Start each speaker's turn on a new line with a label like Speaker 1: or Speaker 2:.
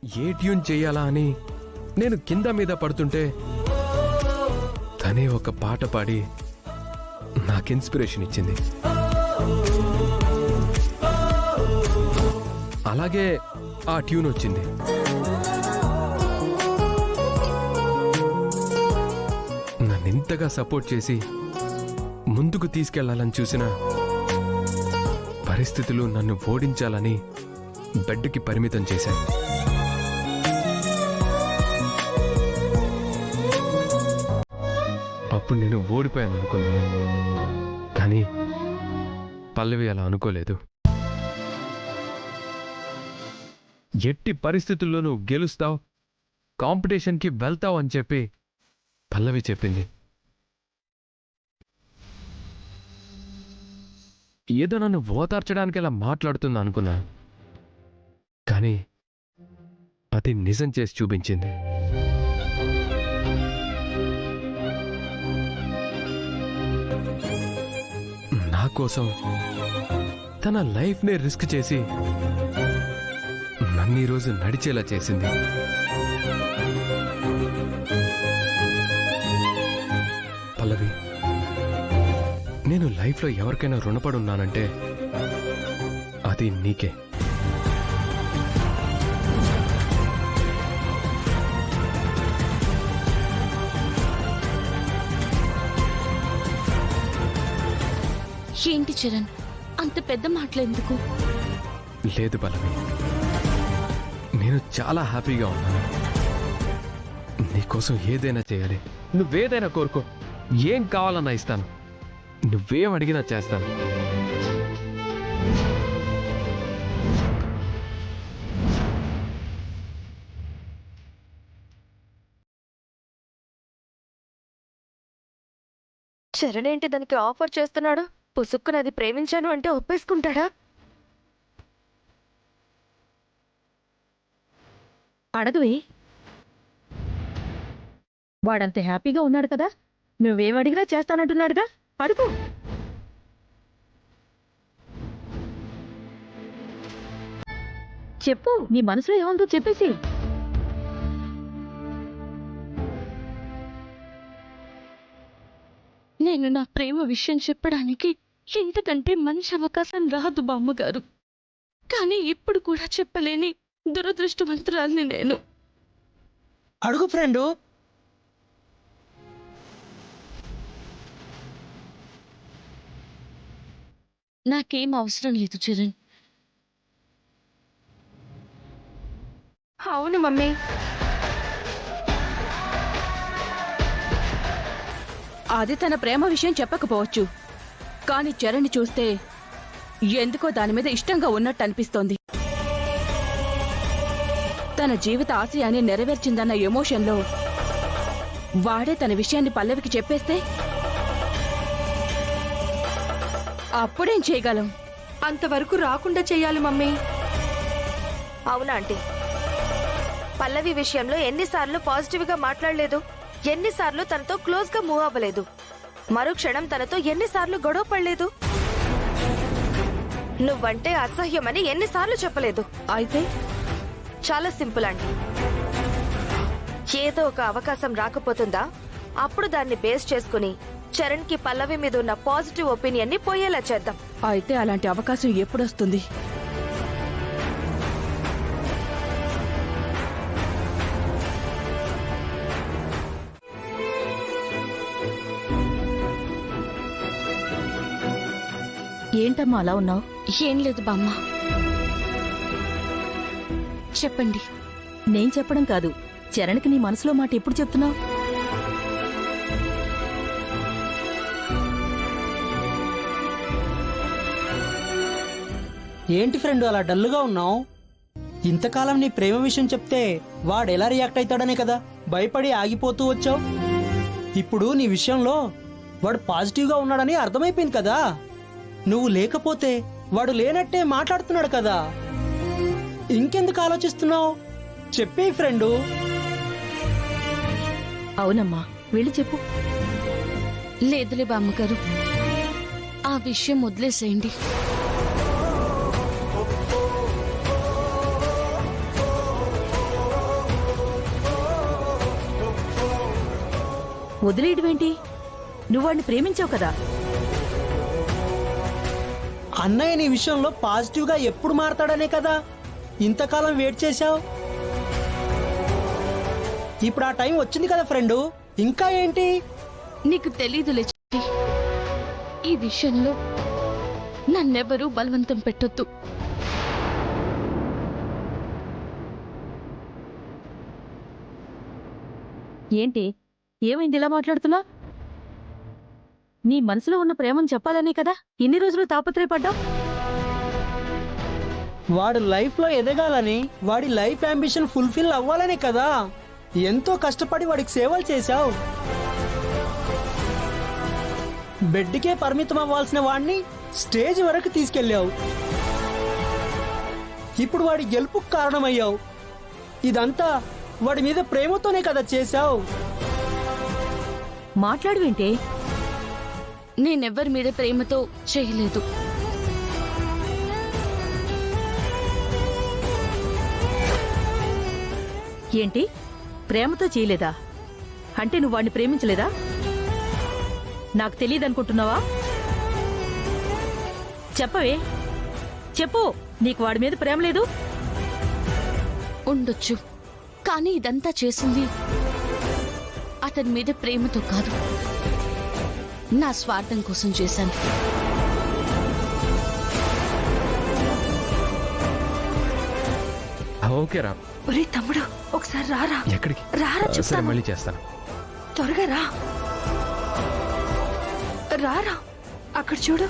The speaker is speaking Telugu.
Speaker 1: ఏ ట్యూన్ చెయ్యాలా అని నేను కింద మీద పడుతుంటే తనే ఒక పాట పాడి నాకు ఇన్స్పిరేషన్ ఇచ్చింది. అలాగే ఆ ట్యూన్ వచ్చింది. నన్నింతగా సపోర్ట్ చేసి ముందుకు తీసుకెళ్లాలని చూసిన పరిస్థితులు నన్ను ఓడించాలని బెడ్కి పరిమితం చేశాయి. అప్పుడు నేను ఓడిపోయాను అనుకున్నాను, కానీ పల్లవి అలా అనుకోలేదు. ఎట్టి పరిస్థితుల్లో నువ్వు గెలుస్తావు, కాంపిటీషన్కి వెళ్తావు అని చెప్పి పల్లవి చెప్పింది. ఏదో నన్ను ఓదార్చడానికి అలా మాట్లాడుతుంది అనుకున్నా, కానీ అది నిజం చేసి చూపించింది. నా కోసం తన లైఫ్నే రిస్క్ చేసి నన్ను ఈరోజు నడిచేలా చేసింది. పల్లవి, నేను లైఫ్లో ఎవరికైనా రుణపడి ఉన్నానంటే అది నీకే.
Speaker 2: ఏంటి చరణ్, అంత పెద్ద మాటలెందుకు?
Speaker 1: లేదు పల్లవి, నేను చాలా హ్యాపీగా ఉన్నాను. నీకోసం ఏదైనా చేయాలి, నువ్వేదైనా కోరుకో, ఏం కావాలన్నా ఇస్తాను, నువ్వేం అడిగినా చేస్తాను.
Speaker 3: చరణ్ ఏంటి దానికి ఆఫర్ చేస్తున్నాడు? పుసుక్కుని అది ప్రేమించాను అంటే ఒప్పేసుకుంటాడా?
Speaker 4: అడగవే, వాడంత హ్యాపీగా ఉన్నాడు కదా, నువ్వేమడిగినా చేస్తానంటున్నాడుగా, అడుగు. చెప్పు, నీ మనసులో ఏముందో చెప్పేసి.
Speaker 2: నేను నా ప్రేమ విషయం చెప్పడానికి ఇంతకంటే మంచి అవకాశం రాదు బామ్మగారు. కానీ ఇప్పుడు కూడా చెప్పలేని దురదృష్టవంతురాల్ని నేను.
Speaker 5: అడుగు ఫ్రెండు.
Speaker 2: నాకేం అవసరం లేదు చరణ్.
Speaker 3: అవును మమ్మీ,
Speaker 4: అది తన ప్రేమ విషయం చెప్పకపోవచ్చు, కానీ చరణ్ చూస్తే ఎందుకో దాని మీద ఇష్టంగా ఉన్నట్టు అనిపిస్తోంది. తన జీవిత ఆశయాన్ని నెరవేర్చిందన్న ఎమోషన్లో వాడే తన విషయాన్ని పల్లవికి చెప్పేస్తే అప్పుడేం చేయగలం?
Speaker 3: అంతవరకు రాకుండా చెయ్యాలి మమ్మీ. అవునా ఆంటీ, పల్లవి విషయంలో ఎన్నిసార్లు పాజిటివ్గా మాట్లాడలేదు, ఎన్నిసార్లు తనతో క్లోజ్గా మూవ్ అవ్వలేదు, మరుక్షణం తనతో ఎన్నిసార్లు గొడవ పడలేదు, నువ్వంటే అసహ్యమని ఎన్నిసార్లు చెప్పలేదు.
Speaker 4: అయితే
Speaker 3: చాలా సింపుల్ అండి, ఏదో ఒక అవకాశం రాకపోతుందా, అప్పుడు దాన్ని బేస్ చేసుకుని చరణ్ కి పల్లవి మీద ఉన్న పాజిటివ్ ఒపీనియన్ ని పోయేలా చేద్దాం.
Speaker 4: అయితే అలాంటి అవకాశం ఎప్పుడొస్తుంది? ఏంటమ్మా అలా ఉన్నావు?
Speaker 2: ఏం లేదు బామ్మ, చెప్పండి.
Speaker 4: నేను చెప్పడం కాదు, చరణ్కి నీ మనసులో మాట ఎప్పుడు చెప్తున్నావు?
Speaker 5: ఏంటి ఫ్రెండ్ అలా డల్లుగా ఉన్నావు? ఇంతకాలం నీ ప్రేమ విషయం చెప్తే వాడు ఎలా రియాక్ట్ అవుతాడనే కదా భయపడి ఆగిపోతూ వచ్చావు. ఇప్పుడు నీ విషయంలో వాడు పాజిటివ్గా ఉన్నాడని అర్థమైపోయింది కదా. నువ్వు లేకపోతే వాడు లేనట్టే మాట్లాడుతున్నాడు కదా. ఇంకెందుకు ఆలోచిస్తున్నావు? చెప్పే ఫ్రెండు.
Speaker 4: అవునమ్మా, వెళ్ళి చెప్పు.
Speaker 2: లేదులే బామ్మగారు, ఆ విషయం వదిలేసేయండి.
Speaker 4: వదిలేయడమేంటి? నువ్వు వాడిని ప్రేమించావు కదా.
Speaker 5: అన్నయ్య నీ విషయంలో పాజిటివ్గా ఎప్పుడు మారతాడనే కదా ఇంతకాలం వెయిట్ చేశావు. ఇప్పుడు ఆ టైం వచ్చింది కదా ఫ్రెండు, ఇంకా ఏంటి?
Speaker 2: నీకు తెలీదులే చిట్టి. ఈ విషయంలో నన్నెవరూ బలవంతం పెట్టొద్దు.
Speaker 4: ఏంటి, ఏమైంది ఇలా మాట్లాడుతున్నా? నీ మనసులో ఉన్న ప్రేమను చెప్పాలనే కదా ఇన్ని రోజులు తాపత్రయపడ్డావు.
Speaker 5: వాడు లైఫ్లో ఎదగాలని, వాడి లైఫ్ అంబిషన్ ఫుల్ఫిల్ అవ్వాలనే కదా ఎంతో కష్టపడి వాడికి సేవలు చేశావు. బెడ్కే పరిమితం అవ్వాల్సిన వాడిని స్టేజ్ వరకు తీసుకెళ్ళావు. ఇప్పుడు వాడి గెలుపుకు కారణమయ్యావు. ఇదంతా వాడి మీద ప్రేమతోనే కదా చేశావు.
Speaker 4: మాట్లాడువేంటే?
Speaker 2: నేనెవ్వరి మీద ప్రేమతో చేయలేదు.
Speaker 4: ఏంటి, ప్రేమతో చేయలేదా? అంటే నువ్వు వాడిని ప్రేమించలేదా? నాకు తెలియదనుకుంటున్నావా? చెప్పవే, చెప్పు. నీకు వాడి మీద ప్రేమ లేదు?
Speaker 2: ఉండొచ్చు, కానీ ఇదంతా చేసింది అతని మీద ప్రేమతో కాదు, నా స్వార్థం కోసం చేశాను.
Speaker 1: ఓకే రా.
Speaker 3: ఒరే తమ్ముడు, ఒకసారి రారా.
Speaker 1: ఎక్కడికి?
Speaker 3: రారా
Speaker 1: సరే
Speaker 3: చెప్తాను.
Speaker 1: మళ్ళీ చేస్తాను.
Speaker 3: త్వరగా రా. రారా, అక్కడ చూడు.